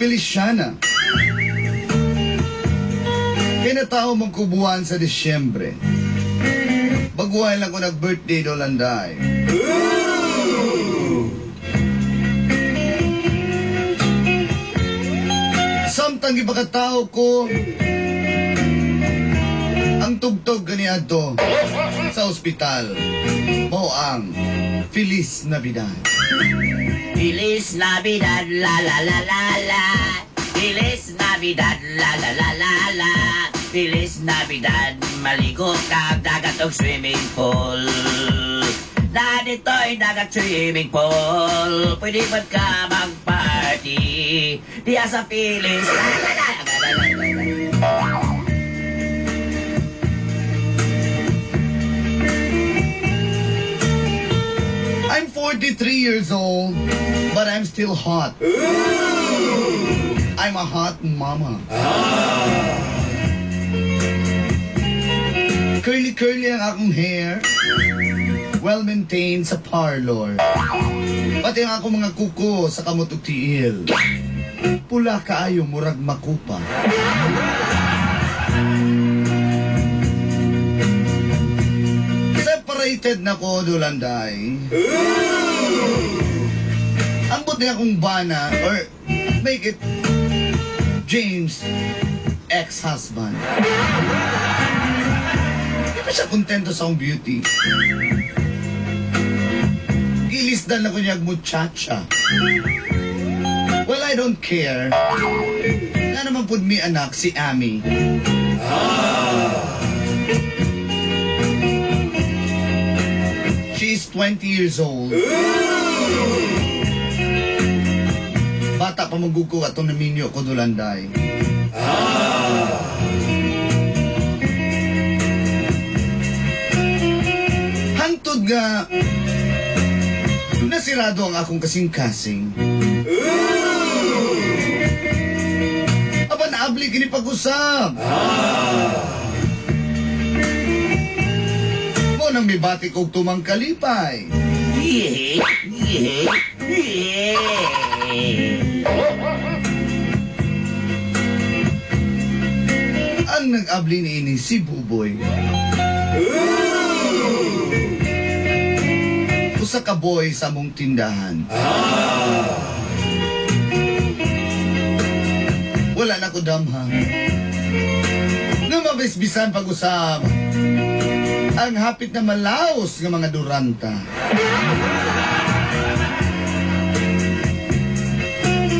Feliciana. Kinatao magkubuan sa Disyembre. Baguhay lang ko nag-birthday do landay. Samtang ipakatao ko ang tugtog ganiadto sa ospital. Mao ang Feliz Navidad. Feliz Navidad, la la la la la. Feliz Navidad, la la la la la. Feliz Navidad, maligo ka dagat og swimming pool. Dito'y dagat swimming pool. Pwede ba't ka mag-party diya sa Feliz? I'm 43 years old, but I'm still hot. I'm a hot mama. Curly-curly ang akong hair. Well-maintained sa parlor. Pati ang akong mga kuko sa kamot ug tiil. Pula kaayo murag makupa. Separated na ko dulanday. Ang buti akong bana, or make it James ex-husband. Di ba siya kontento sa akong beauty? Gilisdan ako niya muchacha. Well, I don't care. Na naman pud mi anak si Ami. She's 20 years old. Bata pa magugo atong naminyo ko dulanday. Hangtod nga nasirado ang akong kasing-kasing. Aba naabli kini pag-usap. Nang may batik og tumang kalipay. Ang nag-abli niini si Buboy. Usa ka boy sa mong tindahan. Wala na ko damha. Namabisbisan pag-usap. Ang hapit na malaos ng mga duranta.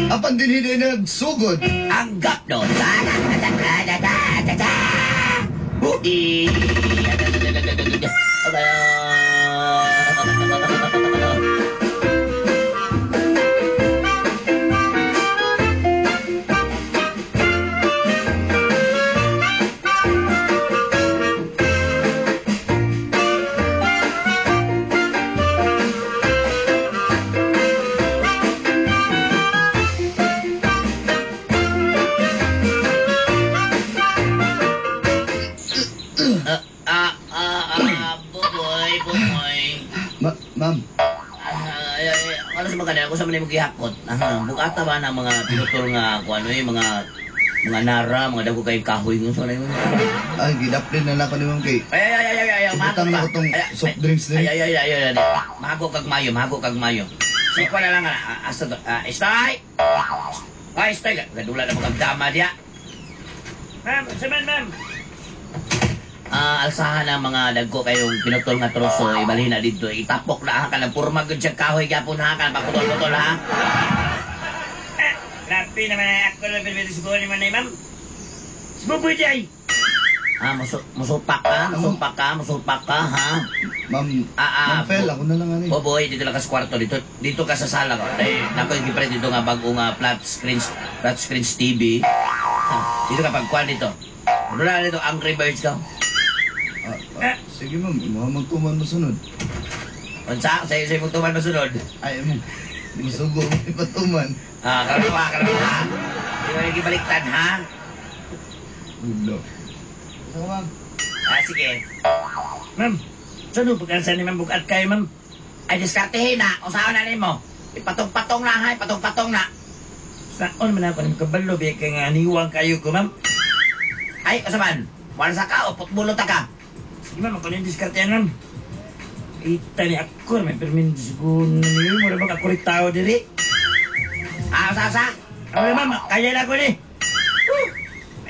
Apan din hindi nagsugod. Ang gapno. Ma'am. Ano sa mga ako sa manay magihakot. Bukata ba ng mga pinutol nga kung ano yung mga nara, mga dago kayong kahoy ng so na yun. Ay, gidaplin na lang ko ni Ma'am kay. Ay, Butang na ko tong soft drinks na yun. Ay. Mago kag mayo. Sikwa na lang asa to. Stay! Ay, stay. Gadula na magagdama diya. Ma'am, saman ma'am. Alsahan ang mga dagko kayong pinutol nga troso, ibalhin na dito, itapok na ka ng purma good siya kahoy, yapon ha ka, paputol-putol ha. Lapi naman ay ako lang, pero siguro naman ay ma'am. Sibuboy di ay. Musupak ka, ha? Ma'am, Ma'am Fel, ako na lang ano eh. Boy, dito lang ka sa kwarto, dito ka sa sala ko. Ay, nako, gipre dito nga bago nga flat screen TV. Dito ka pagkuhan dito. Ano na dito, Angry Birds ka? Sige ma'am, magtuman mo sunod. Unsa, sa'yo mong tuman masunod. Ay mo, di mo sugo mo ipatuman. Karawa. Di mo nagibaliktad, ha? Ulo. Ano ma'am? Sige. Ma'am, saan pagkansan ni ma'am bukat kayo, ma'am? Ay, diskartehin na. O saan na mo? Ipatong-patong na, ha? Ipatong-patong na. Saan man ako ni kabalo, biya kay nga niwang kayo ko, ma'am? Ay, kasaman. Wala sa ka, o putbulot ka. Sige, ma'am, ako na yung diskartehan, ma'am. Ita ni ako, may permin siguro na niyo. Mura ba kakulit tao diri? Sa? Ano, ma'am, kaya na ko ni.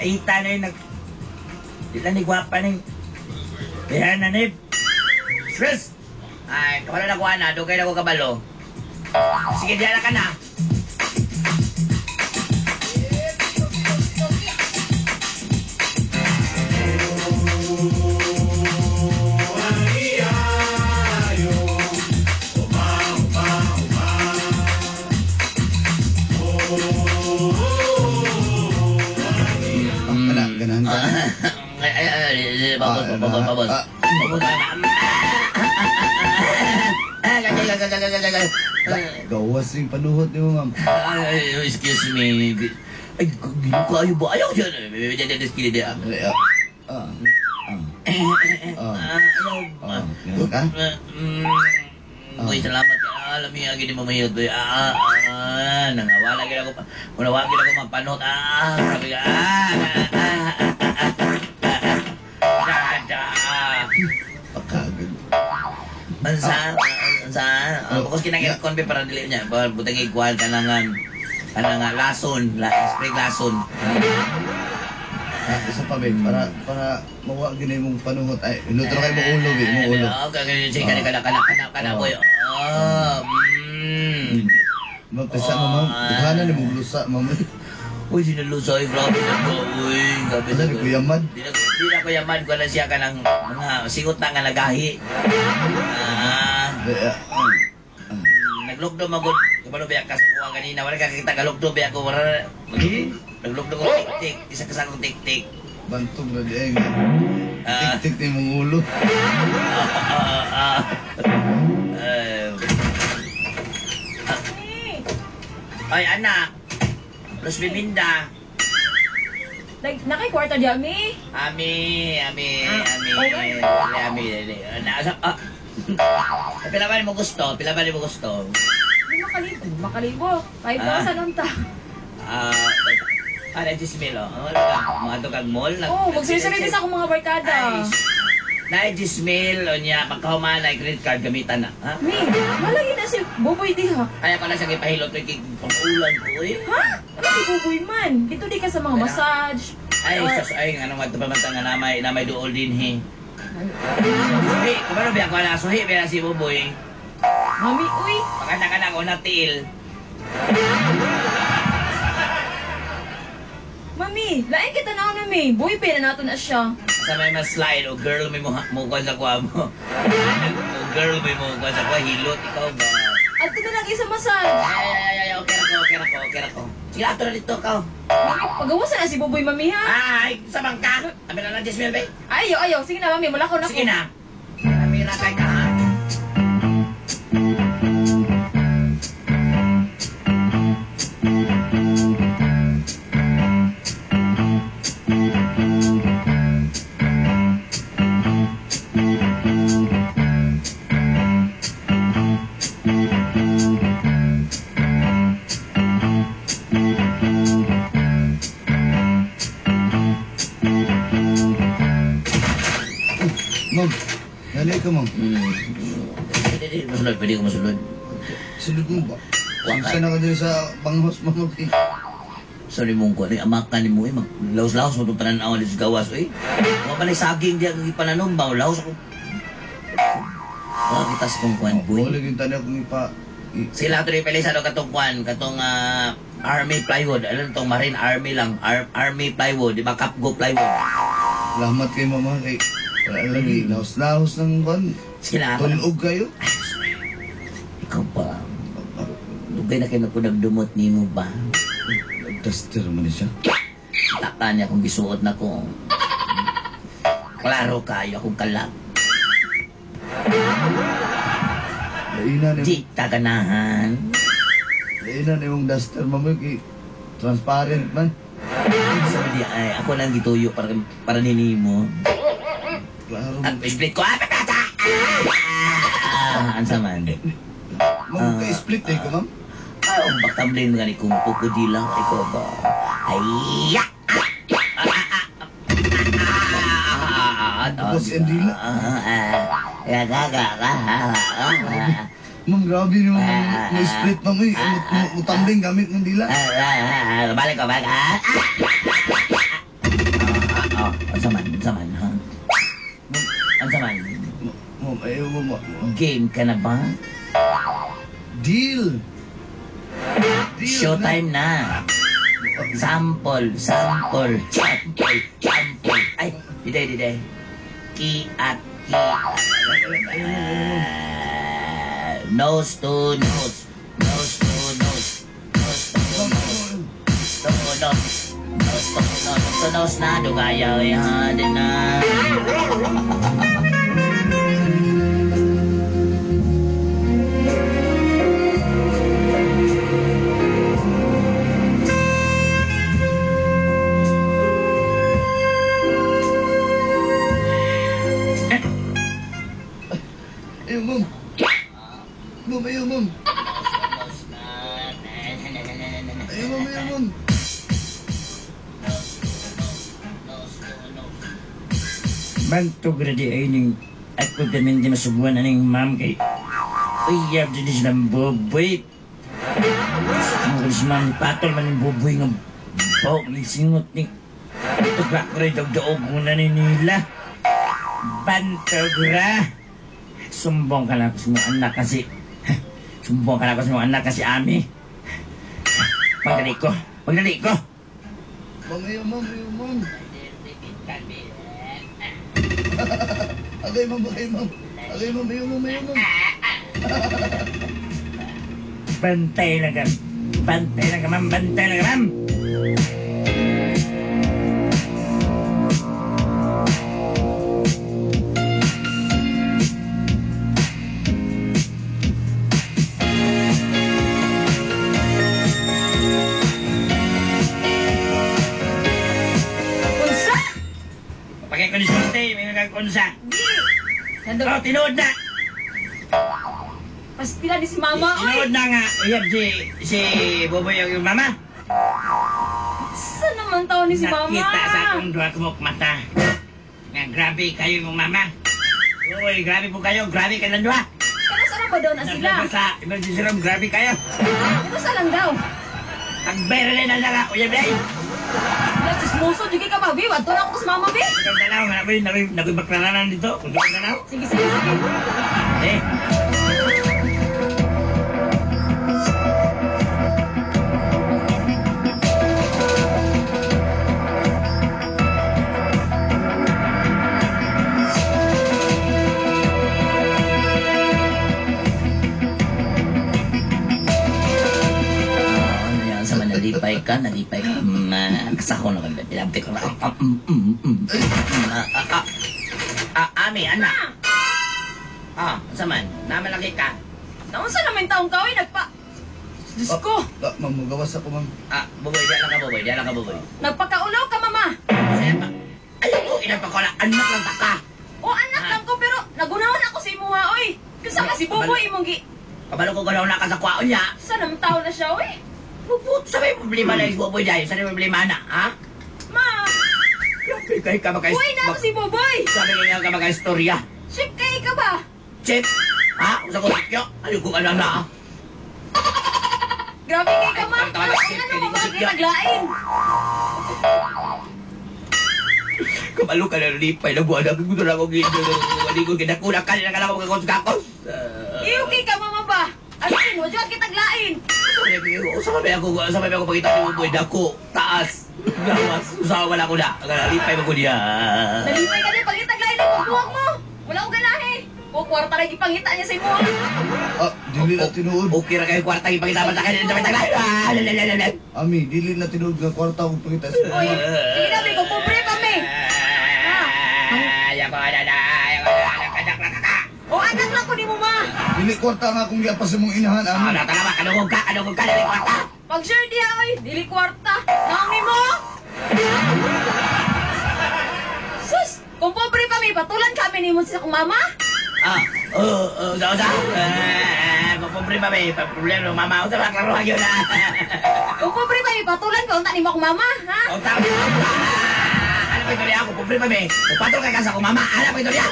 Ita na yung Dila ni gwapa ning kaya na ni stress. Ay, kabalo na kuha na. Dugay na ko kabalo. Sige, diyan na ka na. Ganahan ka. Babos. Gawas yung panuhot niyo ma'am. Excuse me. Ay, kayo ba? Ayaw dyan. Ganun ka? Boy, salamat. Alam mo yung agad mo mayot. Nangawala gila ko pa. Munawag gila ko mapanot. Sabi ka. Pagkagad. Ansa? Bakos kinangit konbe para dili niya. Butang igual ka na nga lason. Spring lason. Isa pa babe, para mawa ginay mong panuhot. Ay, inutro kayo mong ulo, babe, mong ulo. Sige, kana boy. Magpesa mo, ma'am. Dukhanan ni mong lusa, ma'am. Uy, sinalusay, grabe na ko. Uy, grabe Ano, ni Kuya Mad? Di na Kuya Mad, ko na siya ka ng mga singot na nga nagahi. Naglugdo magod. Kabalo ba ka sa kuha ganina? Wala ka kita galugdo ba ako? Naglugdo ko tik-tik. Isa ka sa akong tik-tik. Bantog na dieng. Tik-tik ni mong ulo. Ay, anak. Los Biminda. Nakikwarta di ami? Ami. Okay. Pila ba mo gusto? Di makalibo. 5,000 ang ta. Nag-dismail, mga tukag mall. Magsisiritis ako mga barkada. Na-dismail, o niya, pagkahuman na credit card gamitan na. Ha? Mi, malagi na si Buboy di ha. Kaya ko na siya ipahilot ko pang-ulan ko eh. Ha? Ano si Buboy man? Dito di ka sa mga massage. Ay, ano nga ito pa matang na may duol din he. Suhi, kumano ba ako na? Suhi, ba si Buboy? Mami, uy. Pagkanda ka na ako na tiil. Mami, lain kita na ako na mi. Boy, pera nato na siya. Sa may mas slide o girl may mukha sa kuha mo. O girl may mukha sa kuha, hilot, ikaw ba? At ito na lang isa massage. Ay, okay na ko. Sige, ato na dito ka. Mami, pagawasan na si Buboy, mami ha. Ay, sa bangka. Sabi na lang, Jasmine, babe. Ayaw. Sige na, mami. Mula ko na Sige na. Kamira kayo ka, ha? Ma'am, nalay ka, ma'am. Pwede ko masulod. Sulod mo ba? Saan na ka din sa panghos, ma'am? Sorry mong ko, amakan ni mo eh, maglaos-laos mo itong pananaw ni gawas, eh. Mga panay saging di ang ipananom ba, laos ako. Kita sa kong kuhan, boy. Wala yung tanda kong ipa... Sila ito rin pala sa katong kuhan, katong Army plywood. Alam itong Marine Army lang, Army plywood, di ba? Capgo plywood. Salamat kay mama kay lagi laos-laos ng kon. Sila ako. Tunog kayo. Ikaw ba? Dugay na kayo nagdumot ni mo ba? Duster man siya. Tapan niya kung gisuot na ko. Klaro kayo akong kalak. Laina na Di taganahan. laina na yung duster mama kay transparent man. Sabi di ay ako lang gituyo para ninimo. Klaro At mo. split ko. Ansa man. Ma'am, ka-split eh ko ma'am. Ay, baktamlin nga ni kung kukudilang ikaw ba? Ay, ya! Tapos yung dila. Ma'am, grabe yung split ma'am eh. Mutambling gamit ng dila. Balik ko, balik. Ansa man, ha? Ansa man? Ma'am, ayaw mo Game ka na ba? Deal! Showtime na. Sample. Ay, diday. Ki at ki. Nose to nose. Nose to nose. Nose to nose. Nose to nose na. Dugayaw yan din na. Ayaw ma'am. Ma'am, ayaw ma'am. Ayaw ma'am. Bantog radi ay ning ako gamin di masubuan na ning ma'am kay uyab di silang boboy. Ang si ma'am patol man yung boboy ng bawak ni singot ni tugla ko rin dagdaog muna ni nila. Bantog ra. Sumbong ka na ako sa mga anak kasi sumbong ka na ako sa mga anak kasi ami. Pagdali ko. Ma'am, ayaw ma'am. Agay ma'am. Ayaw ma'am. Bantay lang ka, ma'am. Unsa? Pakay ko ni Sunday, may nagkakunsa. Nandun. Oh, tinood na. Pas pila di si mama, Tinood oy. na nga. Uyab si Boboy yung mama. Saan naman tao ni si mama? Nakita sa akong dua kumok mata. Nga, grabe kayo yung mama. Uy, grabe po kayo. Grabe kayo lang dua. Kano saan ba daw na sila? Sa emergency room, grabe kayo. Ito sa lang daw. Agberle na lang ako. Uyab na eh. Wala, chismoso, di ka ba, bi? Wadto na ako sa mama, bi. Ikaw tanaw, nakoy baklaranan dito. Kung ikaw tanaw. Sige. Eh. Nalipay ka. Kasako na ka. Pinabti ko na. Ami, anak. Saman, namalaki ka. Naunsa naman taong ka, oy, nagpa... Diyos ko, Ma'am, magawas ako ma'am. Buboy, di lang ka, buboy. nagpakaulaw ka, mama. Saya pa. Ayoko, inapa ko na. Anak lang ka. O, anak lang ko, pero nagunahon ako sa imuha, oy. Kasa ka si Boboy, imong gi... Kabalo ko galaw na ka sa kwaon niya. Saan naman tao na siya, oy? Puput, sabi problema na yung buboy dahil. Sabi problema na, ha? Ma, Grabe kayo ka magka... buhay na ako si Boboy. Sabi nga ka magka-istorya. Ship kay ka ba? Chip! Ha? Usa ko sikyo? Ayoko ka lang na, ha? Grabe kay ka, ma. Ay, tawag si Ship, Ano hindi mo ko ba sikya. naglain? Kabalo ka na lipay na buwan. Ako gusto na akong ginyo. Hindi ko kinakuna ka. Hindi na ka lang ako kakos-kakos. Iyo kay ka, mama ba? Asin, wala kita glain. Sabi ako pakita ni Buboy na ako. Taas. Gawas, usawa wala ko na. Lipay mo ko niya. Nalipay ka din, pangitag lain ang pagbuwag mo. Wala ko ganahe. O, kwarta rin ipangita niya sa imo. Ah, dili na tinuod. Okay ra kayo kwarta ipagkita sa kayo. Lalalalalalal. Ami, dili na tinuod nga kwarta kung pakita sa Oy, sige na, may kupobre pa, me. Ayaw ko na na. Ayaw ko na na. O, anak lang ko ni mo, ma. Dili kwarta nga kung giapas sa mong inahan, Ami. Ano ka naman? Kanungog ka. Dali kwarta. Pag sure diya, oy, dili kwarta. Nangi mo. Sus, kung pobre pa, me, patulan kami ni mo sa akong mama. Usa. Pobre pa may problema ng mama. Usa maklaro yun na. Kung pobre pa, me, patulan ka, unta ni mo akong mama, ha? O tama. Ano ba ito niya ako? Pobre pa may. Patol ka sa akong mama. Ano ba ito niya?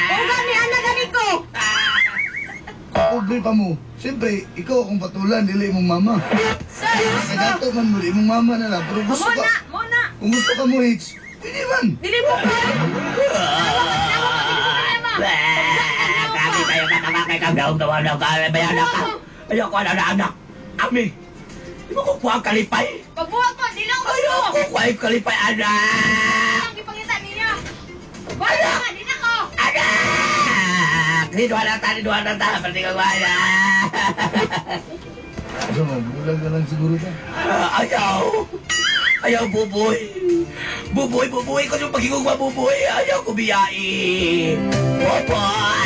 O, gani, anak, gani ko. Pobre pa mo. Siyempre, ikaw akong patulan, dili mong mama. Sus, Nagato man mo, di mong mama na lang. Pero gusto Mona, ka, mona. kung gusto ka mo, Hitch, pwede man. Dili mo ko. Kami kayo kakamakay ka. Daw ka. Bayanan ka. Ayaw ko na anak. Ami. Di mo kukuha ang kalipay? Pagbuwag mo, dili ako gusto. Ayaw kukuha yung kalipay, anak. Ang ipangita ninyo. Wala ka, di na ko. Anak! Diduan na ta. Pati ka wala. So, bulag na lang siguro ka. Ayaw, buboy. Buboy ko yung pagigugma, buboy. Ayaw ko biyain. Buboy!